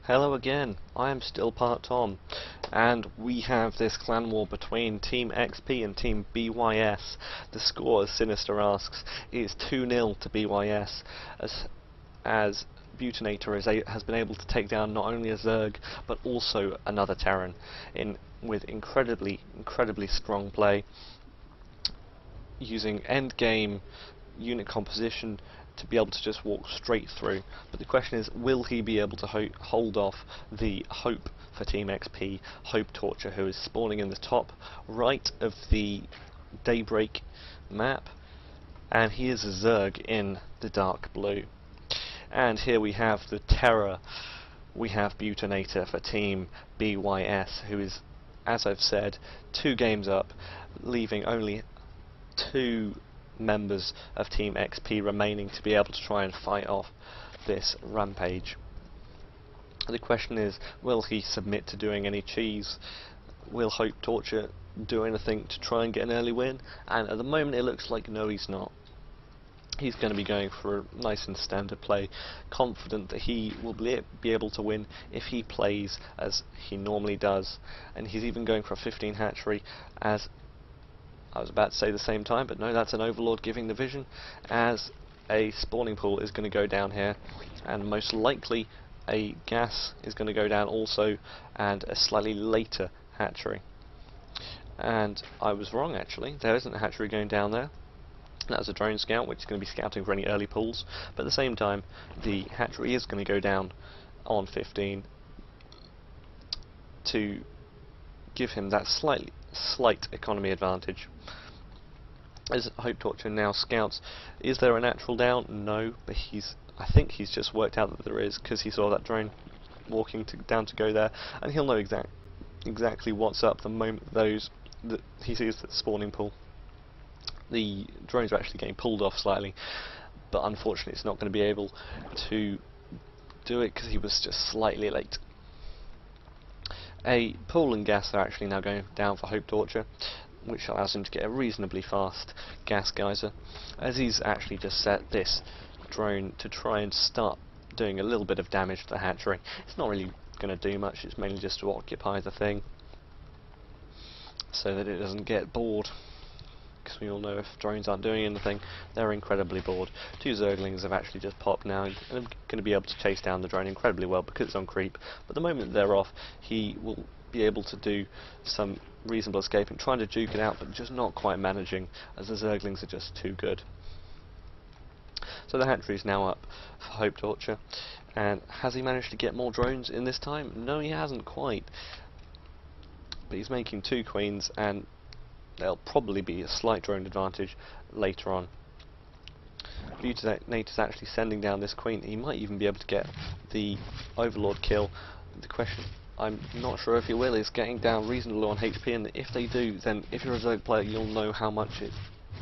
Hello again, I am still part Tom, and we have this clan war between Team XP and Team bYs. The score, as Sinister asks, is 2-0 to bYs, as BeautiNator has been able to take down not only a Zerg, but also another Terran, with incredibly strong play, using endgame unit composition to be able to just walk straight through. But the question is, will he be able to hold off the Hope for Team XP, Hopetorture, who is spawning in the top right of the Daybreak map, and he is a Zerg in the dark blue. And here we have the Terror, we have BeautiNator for Team bYs, who is, as I've said, 2 games up, leaving only 2 members of Team XP remaining to be able to try and fight off this rampage. The question is, will he submit to doing any cheese? Will Hopetorture do anything to try and get an early win? And at the moment it looks like no, he's not. He's going to be going for a nice and standard play, confident that he will be able to win if he plays as he normally does. And he's even going for a 15 hatchery, as I was about to say the same time, but no, that's an Overlord giving the vision, as a spawning pool is going to go down here, and most likely a gas is going to go down also, and a slightly later hatchery. And I was wrong, actually. There isn't a hatchery going down there. That was a drone scout, which is going to be scouting for any early pools, but at the same time the hatchery is going to go down on 15 to give him that slight economy advantage. As Hopetorture now scouts, is there a natural down? No, but I think he's just worked out that there is, because he saw that drone walking down to go there, and he'll know exactly what's up the moment that he sees the spawning pool. The drones are actually getting pulled off slightly, but unfortunately it's not going to be able to do it because he was just slightly late. A pool and gas are actually now going down for Hopetorture, which allows him to get a reasonably fast gas geyser, as he's actually just set this drone to try and start doing a little bit of damage to the hatchery. It's not really going to do much, it's mainly just to occupy the thing so that it doesn't get bored, because we all know if drones aren't doing anything, they're incredibly bored. 2 Zerglings have actually just popped now, and are going to be able to chase down the drone incredibly well because it's on creep, but the moment they're off, he will be able to do some reasonable escaping, trying to juke it out, but just not quite managing, as the Zerglings are just too good. So the hatchery is now up for Hopetorture, and has he managed to get more drones in this time? No, he hasn't quite, but he's making 2 queens, and there'll probably be a slight drone advantage later on. BeautiNator's actually sending down this queen. He might even be able to get the Overlord kill. The question, I'm not sure if he will, is getting down reasonably low on HP, and if they do, then if you're a Zerg player, you'll know how much it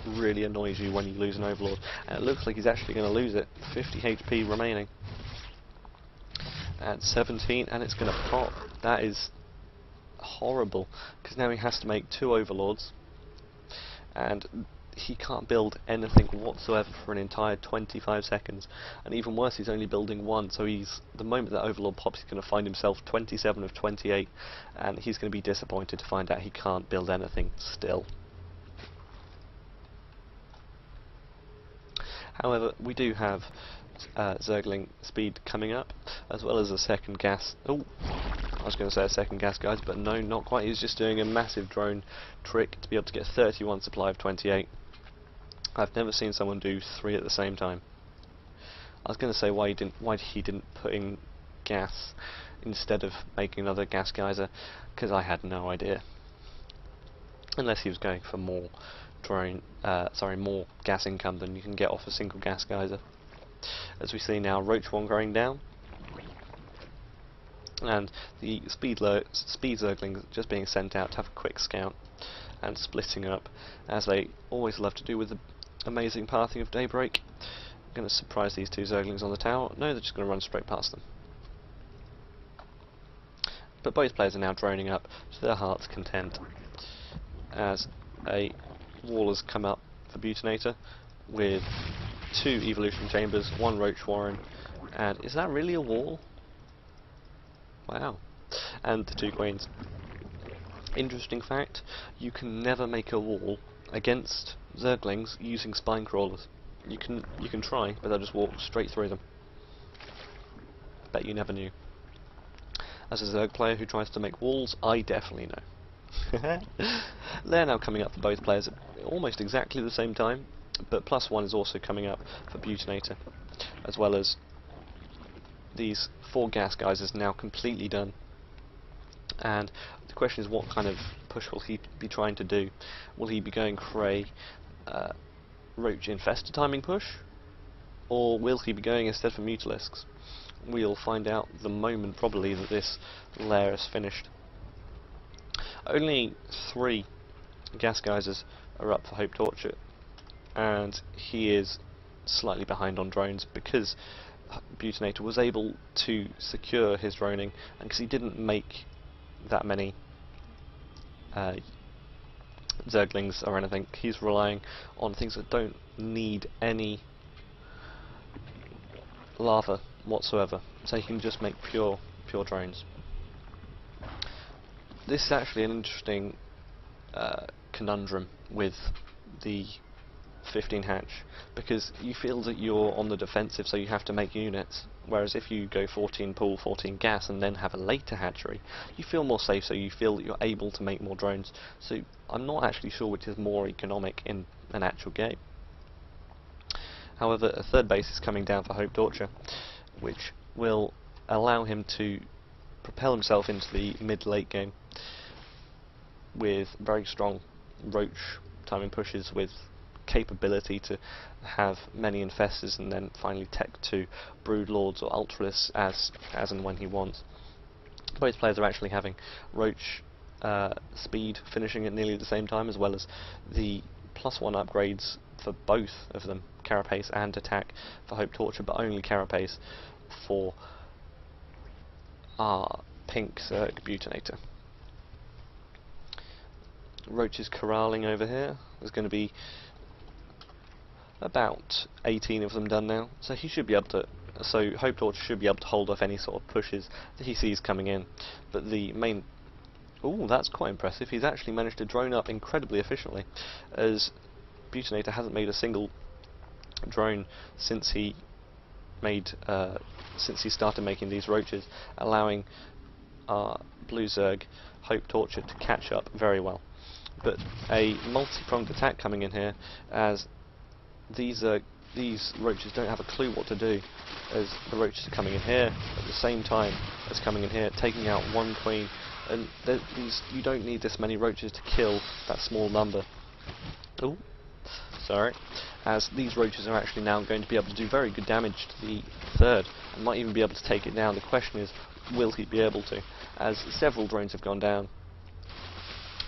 really annoys you when you lose an Overlord. And it looks like he's actually going to lose it. 50 HP remaining at 17, and it's going to pop. That is horrible, because now he has to make 2 Overlords, and he can't build anything whatsoever for an entire 25 seconds, and even worse, he's only building 1, so the moment that Overlord pops, he's going to find himself 27 of 28, and he's going to be disappointed to find out he can't build anything still. However, we do have Zergling speed coming up, as well as a second gas. Oh, I was going to say a second gas, guys, but no, not quite. He's just doing a massive drone trick to be able to get 31 supply of 28. I've never seen someone do 3 at the same time. I was going to say why he didn't put in gas instead of making another gas geyser, because I had no idea. Unless he was going for more more gas income than you can get off a single gas geyser. As we see now, Roach 1 going down, and the speed Zerglings just being sent out to have a quick scout and splitting up, as they always love to do with the amazing pathing of Daybreak. I'm going to surprise these 2 Zerglings on the tower. No, they're just going to run straight past them. But both players are now droning up to their heart's content, as a wall has come up for BeautiNator with 2 evolution chambers, 1 Roach Warren, and is that really a wall? Wow. And the 2 queens. Interesting fact, you can never make a wall against Zerglings using spine crawlers. You can try, but they'll just walk straight through them. Bet you never knew. As a Zerg player who tries to make walls, I definitely know. They're now coming up for both players at almost exactly the same time, but +1 is also coming up for BeautiNator, as well as these 4 gas guys is now completely done. And the question is, what kind of push will he be trying to do? Will he be going for a roach infestor timing push, or will he be going instead for mutalisks? We'll find out the moment probably that this lair is finished. Only 3 gas geysers are up for Hopetorture, and he is slightly behind on drones because BeautiNator was able to secure his droning, and because he didn't make that many Zerglings or anything, he's relying on things that don't need any lava whatsoever, so he can just make pure drones. This is actually an interesting conundrum with the 15 hatch, because you feel that you're on the defensive, so you have to make units, whereas if you go 14 pool, 14 gas and then have a later hatchery, you feel more safe, so you feel that you're able to make more drones. So I'm not actually sure which is more economic in an actual game. However, a 3rd base is coming down for Hopetorture, which will allow him to propel himself into the mid-late game with very strong roach timing pushes, with capability to have many infestors and then finally tech to broodlords or ultralists as and when he wants. Both players are actually having roach speed finishing at nearly the same time, as well as the +1 upgrades for both of them, carapace and attack for Hopetorture, but only carapace for our pink Zerg BeautiNator. Roaches corralling over here. There's going to be about 18 of them done now, so he should be able to. So Hopetorture should be able to hold off any sort of pushes that he sees coming in. But the main, ooh, that's quite impressive. He's actually managed to drone up incredibly efficiently, as BeautiNator hasn't made a single drone since he started making these roaches, allowing our blue Zerg Hopetorture to catch up very well. But a multi-pronged attack coming in here, as these roaches don't have a clue what to do, as the roaches are coming in here at the same time as coming in here, taking out 1 queen, and you don't need this many roaches to kill that small number. Oh, sorry. As these roaches are actually now going to be able to do very good damage to the 3rd, and might even be able to take it down. The question is, will he be able to? As several drones have gone down.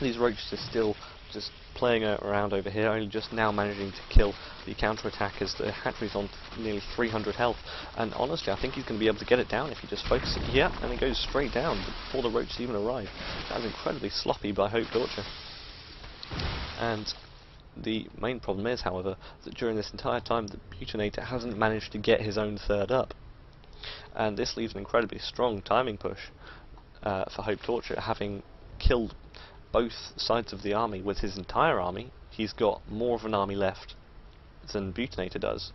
These roaches are still just playing around over here, only just now managing to kill the counter-attack, as the hatchery's on nearly 300 health. And honestly, I think he's going to be able to get it down if he just focuses. Yeah, and it goes straight down before the roaches even arrive. That was incredibly sloppy by Hopetorture. And the main problem is, however, that during this entire time, the BeautiNator hasn't managed to get his own 3rd up. And this leaves an incredibly strong timing push for Hopetorture, having killed both sides of the army with his entire army. He's got more of an army left than BeautiNator does,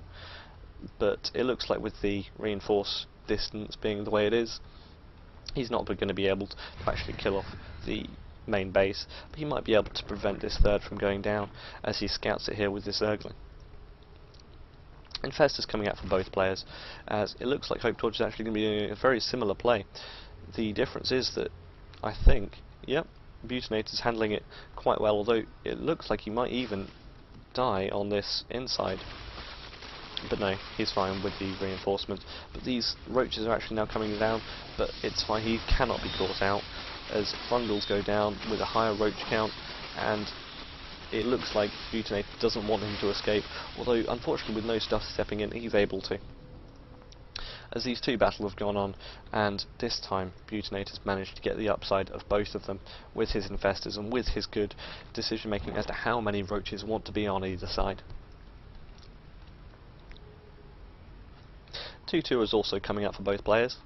but it looks like with the reinforced distance being the way it is, he's not going to be able to actually kill off the main base, but he might be able to prevent this 3rd from going down as he scouts it here with this Zergling. Infestor's coming out for both players, as it looks like Hopetorture is actually going to be doing a very similar play. The difference is that I think, yep, BeautiNator's handling it quite well, although it looks like he might even die on this inside. But no, he's fine with the reinforcement. But these roaches are actually now coming down, but it's fine, he cannot be caught out, as Frungles go down with a higher roach count, and it looks like BeautiNator doesn't want him to escape, although unfortunately with no stuff stepping in, he's able to. As these 2 battles have gone on, and this time BeautiNator's managed to get the upside of both of them with his infestors and with his good decision making as to how many roaches want to be on either side. 2-2 is also coming up for both players,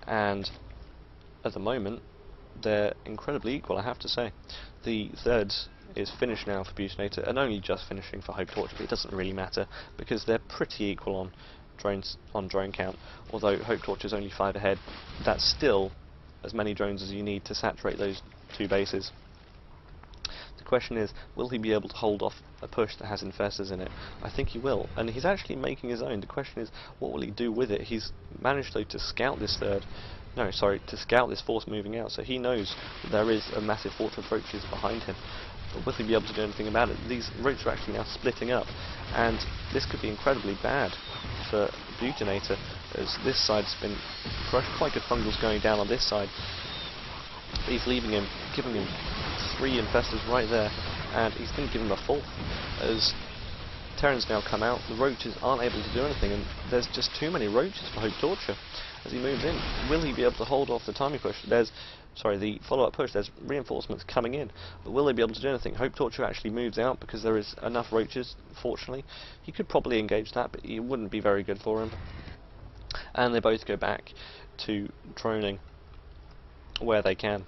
and at the moment, they're incredibly equal, I have to say. The third is finished now for BeautiNator, and only just finishing for Hopetorture, but it doesn't really matter, because they're pretty equal on drone count. Although Hopetorture is only 5 ahead, that's still as many drones as you need to saturate those 2 bases. The question is, will he be able to hold off a push that has infestors in it? I think he will, and he's actually making his own. The question is, what will he do with it? He's managed, though, to scout this to scout this force moving out, so he knows that there is a massive force of roaches behind him. But will he be able to do anything about it? These roaches are actually now splitting up, and this could be incredibly bad for BeautiNator, as this side's been crushed. Quite good fungals going down on this side. He's leaving him, giving him 3 infestors right there, and he's going to give him a 4th. As Terran's now come out, the roaches aren't able to do anything, and there's just too many roaches for Hopetorture as he moves in. Will he be able to hold off the timing push? The follow-up push, there's reinforcements coming in, but will they be able to do anything? Hopetorture actually moves out because there is enough roaches, fortunately. He could probably engage that, but it wouldn't be very good for him. And they both go back to droning where they can.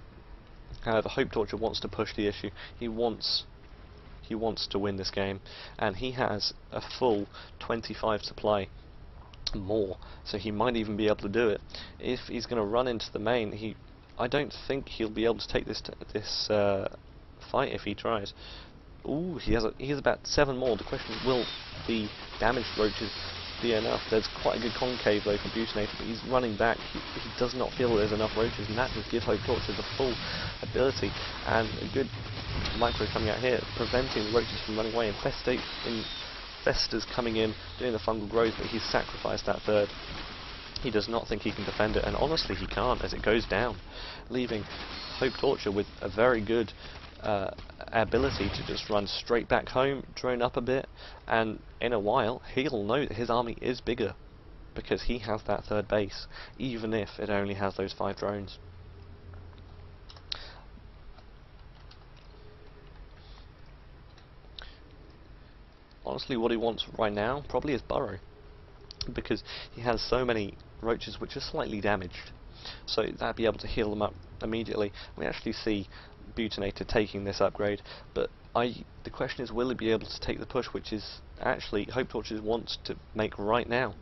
However, Hopetorture wants to push the issue. He wants to win this game, and he has a full 25 supply more, so he might even be able to do it. If he's going to run into the main, I don't think he'll be able to take this fight if he tries. Ooh, he has about 7 more. The question is, will the damaged roaches be enough? There's quite a good concave though from BeautiNator, but he's running back. He does not feel there's enough roaches, and that just gives Hopetorture the full ability, and a good micro coming out here, preventing the roaches from running away. Infestors coming in, doing the fungal growth, but he's sacrificed that 3rd. He does not think he can defend it, and honestly he can't, as it goes down, leaving Hopetorture with a very good ability to just run straight back home, drone up a bit, and in a while he'll know that his army is bigger, because he has that 3rd base, even if it only has those 5 drones. Honestly, what he wants right now probably is burrow, because he has so many roaches which are slightly damaged, so that'd be able to heal them up immediately. We actually see BeautiNator taking this upgrade, but the question is, will he be able to take the push, which is actually Hopetorture wants to make right now.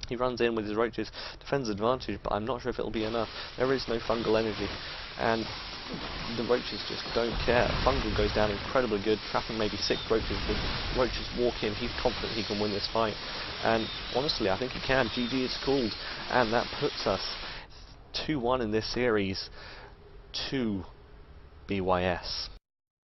He runs in with his roaches, defends advantage, but I'm not sure if it'll be enough. There is no fungal energy, and the roaches just don't care. Fungal goes down incredibly good, trapping maybe 6 roaches. The roaches walk in, he's confident he can win this fight, and honestly I think he can. GG is called, and that puts us 2-1 in this series to bYs.